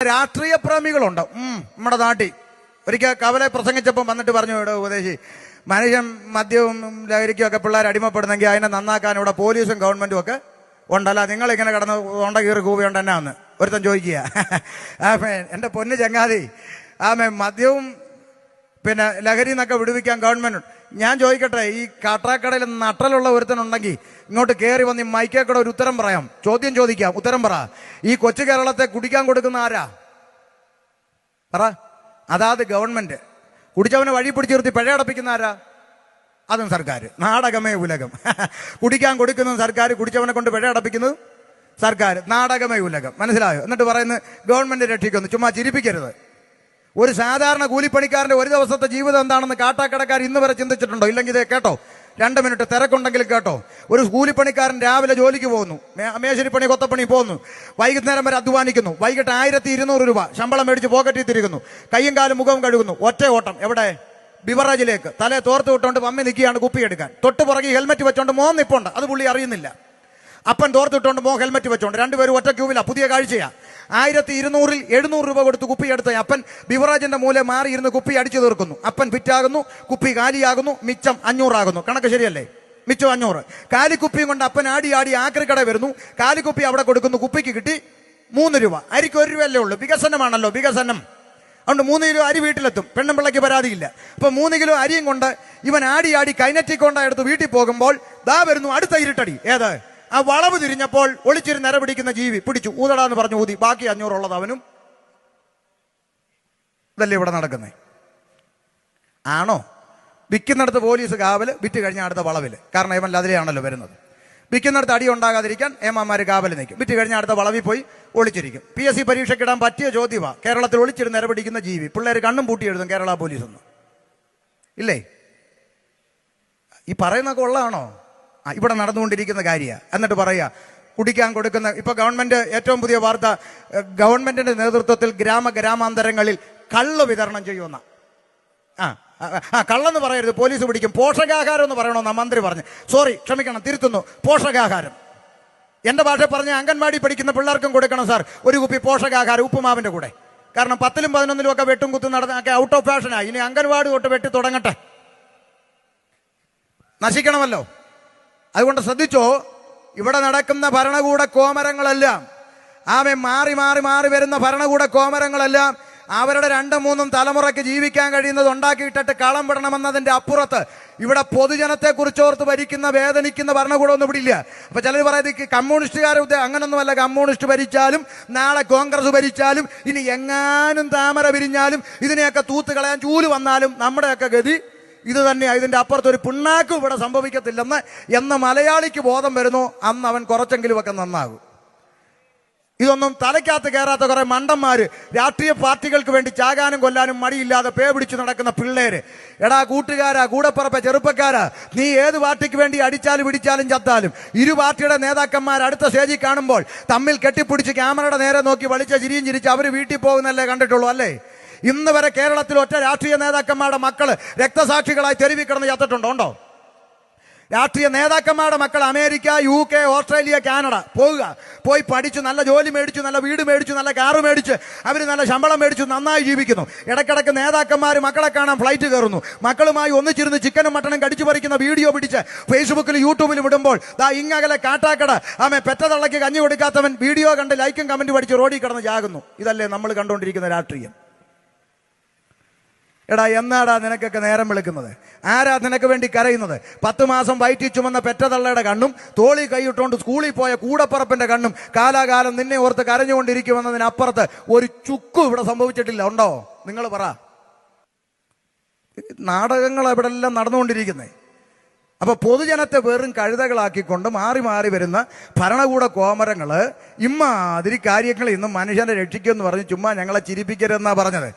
രാഷ്ട്രീയ പ്രേമികളുണ്ട് നമ്മുടെ നാട്ടിൽ. ഒരിക്കൽ കവലെ പ്രസംഗിച്ചപ്പോൾ വന്നിട്ട് പറഞ്ഞു, ഇവിടെ ഉപദേശി, മനുഷ്യൻ മദ്യവും ലഹരിക്കും ഒക്കെ പിള്ളേർ അടിമപ്പെടുന്നെങ്കിൽ അതിനെ നന്നാക്കാൻ ഇവിടെ പോലീസും ഗവൺമെന്റും ഒക്കെ ഉണ്ടല്ല, നിങ്ങളിങ്ങനെ കിടന്ന് തൊണ്ട കീറി കൂവിയുണ്ട് എന്നാ എന്ന് ഒരുത്തൻ ചോദിക്കുക. എൻ്റെ പൊന്ന് ചങ്ങാതി, മദ്യവും പിന്നെ ലഹരി എന്നൊക്കെ വിടുവിക്കാൻ ഗവൺമെന്റ്. ഞാൻ ചോദിക്കട്ടെ, ഈ കാട്ടാക്കടയിൽ നട്ടലുള്ള ഒരുത്തനുണ്ടെങ്കിൽ ഇങ്ങോട്ട് കയറി വന്ന് ഈ മൈക്കേക്കൂടെ ഒരു ഉത്തരം പറയാം, ചോദ്യം ചോദിക്കാം, ഉത്തരം പറ. ഈ കൊച്ചു കേരളത്തെ കുടിക്കാൻ കൊടുക്കുന്ന ആരാ? പറ. അതാത് ഗവൺമെന്റ്. കുടിച്ചവനെ വഴി പിടിച്ച് നിർത്തി പിഴ അടപ്പിക്കുന്ന ആരാ? അതും സർക്കാർ. നാടകമേ ഉലകം. കുടിക്കാൻ കൊടുക്കുന്നത് സർക്കാർ, കുടിച്ചവനെ കൊണ്ട് പിഴ അടപ്പിക്കുന്നത് സർക്കാർ. നാടകമേ ഉലകം. മനസ്സിലായോ? എന്നിട്ട് പറയുന്നത് ഗവൺമെന്റ് രക്ഷിക്കുന്നു. ചുമ്മാ ചിരിപ്പിക്കരുത്. ഒരു സാധാരണ കൂലിപ്പണിക്കാരന്റെ ഒരു ദിവസത്തെ ജീവിതം എന്താണെന്ന് കാട്ടാക്കടക്കാർ ഇന്ന് വരെ ചിന്തിച്ചിട്ടുണ്ടോ? ഇല്ലെങ്കിൽ ഇത് കേട്ടോ, 2 മിനിറ്റ് തിരക്കുണ്ടെങ്കിലും കേട്ടോ. ഒരു കൂലിപ്പണിക്കാരൻ രാവിലെ ജോലിക്ക് പോകുന്നു, മേശരിപ്പണി കൊത്തപ്പണി പോകുന്നു, വൈകുന്നേരം വരെ അധ്വാനിക്കുന്നു, വൈകിട്ട് 1200 രൂപ ശമ്പളം മേടിച്ച് പോക്കറ്റിൽ തിരികുന്നു, കയ്യും കാലും മുഖവും കഴുകുന്നു, ഒറ്റ ഓട്ടം എവിടെ? ബിവറേജിലേക്ക്. തലേ തോർത്ത് വിട്ടുകൊണ്ട് മമ്മി നിൽക്കുകയാണ് കുപ്പിയെടുക്കാൻ. തൊട്ട് പുറകെ ഹെൽമെറ്റ് വെച്ചോണ്ട് മോൻ നിപ്പുണ്ട്, അത് പുള്ളി അറിയുന്നില്ല. അപ്പൻ തോർത്തിട്ടുകൊണ്ട് മോ ഹെൽമെറ്റ് വെച്ചോണ്ട്, രണ്ടുപേരും ഒറ്റ ക്യൂവില. പുതിയ കാഴ്ചയാ. 1200-ൽ 700 രൂപ കൊടുത്ത് കുപ്പി എടുത്ത അപ്പൻ ബിവറേജിന്റെ മൂല മാറി ഇരുന്ന് കുപ്പി അടിച്ചു തീർക്കുന്നു. അപ്പൻ ഫിറ്റാകുന്നു, കുപ്പി കാലിയാകുന്നു, മിച്ചം 500 ആകുന്നു. കണക്ക് ശരിയല്ലേ? മിച്ചം 500. കാലിക്കുപ്പിയും കൊണ്ട് അപ്പൻ ആടി ആക്രിക്കട വരുന്നു, കാലിക്കുപ്പി അവിടെ കൊടുക്കുന്നു, കുപ്പിക്ക് കിട്ടി 3 രൂപ. അരിക്ക് 1 രൂപയല്ലേ ഉള്ളൂ. വികസനമാണല്ലോ, വികസനം. അതുകൊണ്ട് 3 കിലോ അരി വീട്ടിലെത്തും. പെണ്ണുമ്പിള്ളയ്ക്ക് പരാതിയില്ല. അപ്പൊ 3 കിലോ അരിയും കൊണ്ട് ഇവൻ ആടി കൈനറ്റിക് കൊണ്ടെടുത്ത് വീട്ടിൽ പോകുമ്പോൾ ദാ വരുന്നു അടുത്ത ഇരുട്ടടി. ഏത്? ആ വളവ് തിരിഞ്ഞപ്പോൾ ഒളിച്ചിരുന്ന് നിര പിടിക്കുന്ന ജീവി പിടിച്ചു, ഊതടാന്ന് പറഞ്ഞു ഊതി. ബാക്കി 500 ഉള്ളത് അവനും. ഇതല്ലേ ഇവിടെ നടക്കുന്നേ? ആണോ? വിൽക്കുന്നിടത്ത് പോലീസ് കാവല്, വിറ്റ് കഴിഞ്ഞ അടുത്ത വളവില്. കാരണം ഏമല്ല അതിലെയാണല്ലോ വരുന്നത്. വിൽക്കുന്നിടത്ത് അടി ഉണ്ടാകാതിരിക്കാൻ ഏമാന്മാര് കാവല് നിൽക്കും. വിറ്റ് കഴിഞ്ഞ അടുത്ത വളവിൽ പോയി ഒളിച്ചിരിക്കും. PSC പരീക്ഷയ്ക്കിടാൻ പറ്റിയ ചോദ്യമാ, കേരളത്തിൽ ഒളിച്ചിരുന്ന് നിര പിടിക്കുന്ന ജീവി. പിള്ളേർ കണ്ണും പൂട്ടി എഴുതും കേരള പോലീസ് ഒന്നും ഇല്ലേ? ഈ പറയുന്നൊക്കെ ഉള്ളതാണോ? ഇവിടെ നടന്നുകൊണ്ടിരിക്കുന്ന കാര്യമാണ്. എന്നിട്ട് പറയാ കുടിക്കാൻ കൊടുക്കുന്ന. ഇപ്പൊ ഗവൺമെന്റ് ഏറ്റവും പുതിയ വാർത്ത, ഗവൺമെന്റിന്റെ നേതൃത്വത്തിൽ ഗ്രാമാന്തരങ്ങളിൽ കള്ള് വിതരണം ചെയ്യുമെന്ന. കള്ളെന്ന് പറയരുത്, പോലീസ് പിടിക്കും. പോഷകാഹാരം എന്ന് പറയണമെന്നാ മന്ത്രി പറഞ്ഞു. സോറി, ക്ഷമിക്കണം, തിരുത്തുന്നു. പോഷകാഹാരം. എന്റെ ഭാഷ പറഞ്ഞ അംഗൻവാടി പഠിക്കുന്ന പിള്ളേർക്കും കൊടുക്കണം സാർ ഒരു കുപ്പി പോഷകാഹാരം ഉപ്പുമാവിന്റെ കൂടെ. കാരണം 10-ലും 11-ലും ഒക്കെ വെട്ടും കുത്തും നടന്നൊക്കെ ഔട്ട് ഓഫ് ഫാഷനായി. ഇനി അംഗൻവാടി തൊട്ട് വെട്ടി തുടങ്ങട്ടെ. നശിക്കണമല്ലോ. അതുകൊണ്ട് ശ്രദ്ധിച്ചോ, ഇവിടെ നടക്കുന്ന ഭരണകൂട കോമരങ്ങളെല്ലാം മാറി മാറി മാറി വരുന്ന ഭരണകൂട കോമരങ്ങളെല്ലാം അവരുടെ 2-3 തലമുറയ്ക്ക് ജീവിക്കാൻ കഴിയുന്നത് ഉണ്ടാക്കിയിട്ടിട്ട് കളം വിടണമെന്നതിന്റെ അപ്പുറത്ത് ഇവിടെ പൊതുജനത്തെ കുറിച്ചോർത്ത് ഭരിക്കുന്ന വേദനിക്കുന്ന ഭരണകൂടമൊന്നും ഇവിടെ ഇല്ല. അപ്പൊ ചിലർ പറയുന്നത് കമ്മ്യൂണിസ്റ്റുകാരെ അങ്ങനൊന്നുമല്ല. കമ്മ്യൂണിസ്റ്റ് ഭരിച്ചാലും നാളെ കോൺഗ്രസ് ഭരിച്ചാലും ഇനി എങ്ങാനും താമര വിരിഞ്ഞാലും ഇതിനെയൊക്കെ തൂത്ത് കളയാൻ ചൂല് വന്നാലും നമ്മുടെയൊക്കെ ഗതി ഇത് തന്നെയാണ്. ഇതിന്റെ അപ്പുറത്ത് ഒരു പിണ്ണാക്കും ഇവിടെ സംഭവിക്കത്തില്ലെന്ന് എന്ന് മലയാളിക്ക് ബോധം വരുന്നു, അന്ന് അവൻ കുറച്ചെങ്കിലും ഒക്കെ നന്നാകും. ഇതൊന്നും തലയ്ക്കകത്ത് കയറാത്ത കുറെ മണ്ടന്മാര്, രാഷ്ട്രീയ പാർട്ടികൾക്ക് വേണ്ടി ചാകാനും കൊല്ലാനും മടിയില്ലാതെ പേ പിടിച്ചു നടക്കുന്ന പിള്ളേര്. എടാ കൂട്ടുകാരാ, കൂടപ്പുറപ്പെ, ചെറുപ്പക്കാരാ, നീ ഏത് പാർട്ടിക്ക് വേണ്ടി അടിച്ചാലും ഇടിച്ചാലും ചത്താലും ഇരു പാർട്ടിയുടെ നേതാക്കന്മാർ അടുത്ത സ്റ്റേജിൽ കാണുമ്പോൾ തമ്മിൽ കെട്ടിപ്പിടിച്ച് ക്യാമറയുടെ നേരെ നോക്കി വലിച്ച ചിരിയും ചിരിച്ച് അവർ വീട്ടിൽ പോകുന്നല്ലേ കണ്ടിട്ടുള്ളൂ അല്ലേ? ഇന്ന് വരെ കേരളത്തിൽ ഒറ്റ രാഷ്ട്രീയ നേതാക്കന്മാരുടെ മക്കള് രക്തസാക്ഷികളായി തെരുവിൽ കിടന്ന് ചത്തിട്ടുണ്ടോ? ഉണ്ടോ? രാഷ്ട്രീയ നേതാക്കന്മാരുടെ മക്കൾ അമേരിക്ക, UK, ഓസ്ട്രേലിയ, കാനഡ പോയി പഠിച്ചു, നല്ല ജോലി മേടിച്ചു, നല്ല വീട് മേടിച്ചു, നല്ല കാറ് മേടിച്ച് അവർ നല്ല ശമ്പളം മേടിച്ചു, നന്നായി ജീവിക്കുന്നു. ഇടയ്ക്കിടയ്ക്ക് നേതാക്കന്മാർ മക്കളെ കാണാൻ ഫ്ലൈറ്റ് കയറുന്നു. മക്കളുമായി ഒന്നിച്ചിരുന്ന് ചിക്കനും മട്ടനും കടിച്ചു പറിക്കുന്ന വീഡിയോ പിടിച്ച് ഫേസ്ബുക്കിലും യൂട്യൂബിലും വിടുമ്പോൾ ദാ ഇങ്ങകലെ കാട്ടാക്കട പെറ്റതള്ളയ്ക്ക് കഞ്ഞി കൊടുക്കാത്തവൻ വീഡിയോ കണ്ട് ലൈക്കും കമന്റ് പഠിച്ച് റോഡിൽ കിടന്ന് ചാകുന്നു. ഇതല്ലേ നമ്മൾ കണ്ടുകൊണ്ടിരിക്കുന്ന രാഷ്ട്രീയം? എടാ, എന്നാടാ നിനക്കൊക്കെ നേരം വിളിക്കുന്നത്? ആരാ നിനക്ക് വേണ്ടി കരയുന്നത്? 10 മാസം വയറ്റി ചുമന്ന പെറ്റതള്ളയുടെ കണ്ണും തോളി കൈയിട്ടുകൊണ്ട് സ്കൂളിൽ പോയ കൂടപ്പറപ്പിന്റെ കണ്ണും കാലാകാലം നിന്നെ ഓർത്ത് കരഞ്ഞുകൊണ്ടിരിക്കുമെന്നതിനപ്പുറത്ത് ഒരു ചുക്കും ഇവിടെ സംഭവിച്ചിട്ടില്ല. ഉണ്ടോ? നിങ്ങൾ പറ. നാടകങ്ങൾ ഇവിടെ എല്ലാം നടന്നുകൊണ്ടിരിക്കുന്നേ. അപ്പൊ പൊതുജനത്തെ വെറും കഴുതകളാക്കിക്കൊണ്ട് മാറി മാറി വരുന്ന ഭരണകൂട കോമരങ്ങള് ഇമ്മാതിരി കാര്യങ്ങൾ ഇന്നും മനുഷ്യനെ രക്ഷിക്കുമെന്ന് പറഞ്ഞ് ചുമ്മാ ഞങ്ങളെ ചിരിപ്പിക്കരുതെന്നാ പറഞ്ഞത്.